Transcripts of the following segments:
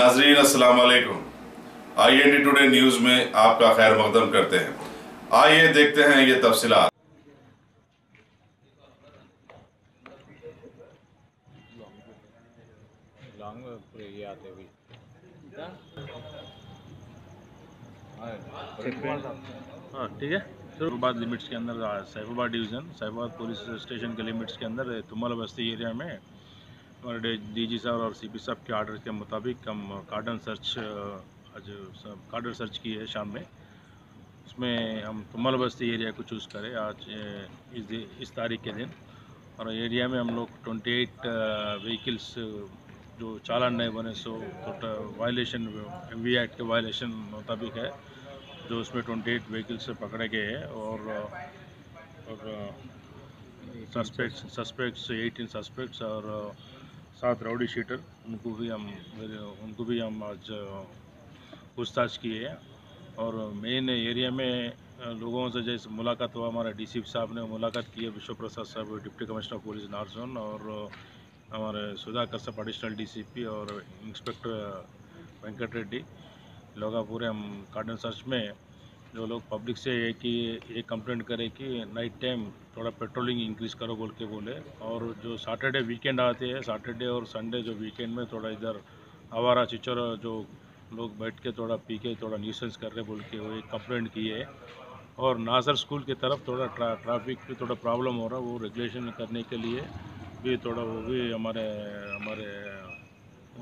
नाजरीन अस्सलाम वालेकुम। IND टुडे न्यूज़ में आपका खैर मकदम करते हैं। आइए देखते हैं ये तफसीलात। हाँ ठीक है। सैफाबाद लिमिट्स के अंदर Saifabad division Saifabad police station के लिमिट्स के अंदर तुमल बस्ती एरिया में हमारे DG साहब और CP साहब के आर्डर के मुताबिक हम कार्डन सर्च किए है शाम में। उसमें हम तुमल बस्ती एरिया को चूज़ करें आज इस तारीख के दिन, और एरिया में हम लोग 28 व्हीकल्स जो चालान नहीं बने सो वायलेशन MV एक्ट के वायलेशन मुताबिक है, जो उसमें 28 व्हीकल्स से पकड़े गए हैं और सस्पेक्ट्स 18 सस्पेक्ट्स और 7 राउडी शीटर उनको भी हम आज पूछताछ किए हैं। और मेन एरिया में लोगों से जैसे मुलाकात हुआ, हमारा DC साहब ने मुलाकात की है, विश्व प्रसाद साहब deputy commissioner police north zone, और हमारे सुधाकर साहब एडिशनल DCP और इंस्पेक्टर वेंकट रेड्डी लोग पूरे हम कार्डन सर्च में जो लोग पब्लिक से ये कंप्लेंट करे कि नाइट टाइम थोड़ा पेट्रोलिंग इंक्रीज़ करो बोल के बोले, और जो सैटरडे वीकेंड आते हैं, सैटरडे और संडे जो वीकेंड में थोड़ा इधर आवारा चिचोर जो लोग बैठ के थोड़ा पी के थोड़ा न्यूसेंस कर रहे बोल के वो एक कंप्लेंट की है। और नाजर स्कूल की तरफ थोड़ा ट्रैफिक पे थोड़ा प्रॉब्लम हो रहा है, वो रेगुलेशन करने के लिए भी थोड़ा वो भी हमारे हमारे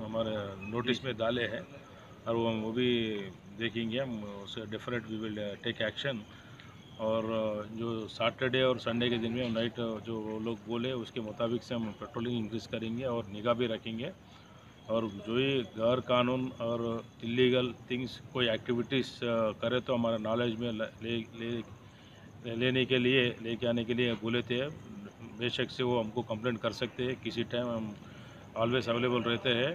हमारे नोटिस में डाले हैं, और वो भी देखेंगे हम उसे definite we will take action. और जो सैटरडे और संडे के दिन में नाइट जो वो लोग बोले उसके मुताबिक से हम पेट्रोलिंग इंक्रीज़ करेंगे और निगाह भी रखेंगे, और जो ही गैर कानून और इलीगल थिंग्स कोई एक्टिविटीज़ करे तो हमारे नॉलेज में लेके आने के लिए बोले थे। बेशक से वो हमको कंप्लेंट कर सकते हैं किसी टाइम, हम ऑलवेज अवेलेबल रहते हैं,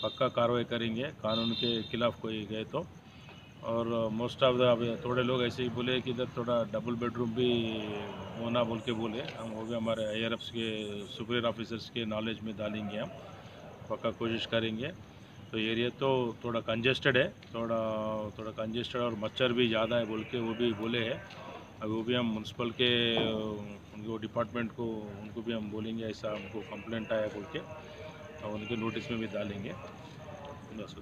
पक्का कार्रवाई करेंगे कानून के खिलाफ कोई गए तो। और मोस्ट ऑफ द थोड़े लोग ऐसे ही बोले कि इधर थोड़ा डबल बेडरूम भी होना बोल के बोले, हम वो भी हमारे IRFs के सुपीरियर ऑफिसर्स के नॉलेज में डालेंगे, हम पक्का कोशिश करेंगे। तो एरिया तो थोड़ा कंजेस्टेड है, थोड़ा कंजेस्टेड और मच्छर भी ज़्यादा है बोल के वो भी बोले हैं। अब वो भी हम म्यूनसिपल के उनको डिपार्टमेंट को उनको भी हम बोलेंगे ऐसा हमको कंप्लेंट आया बोल के, और उनके नोटिस में भी डालेंगे। बस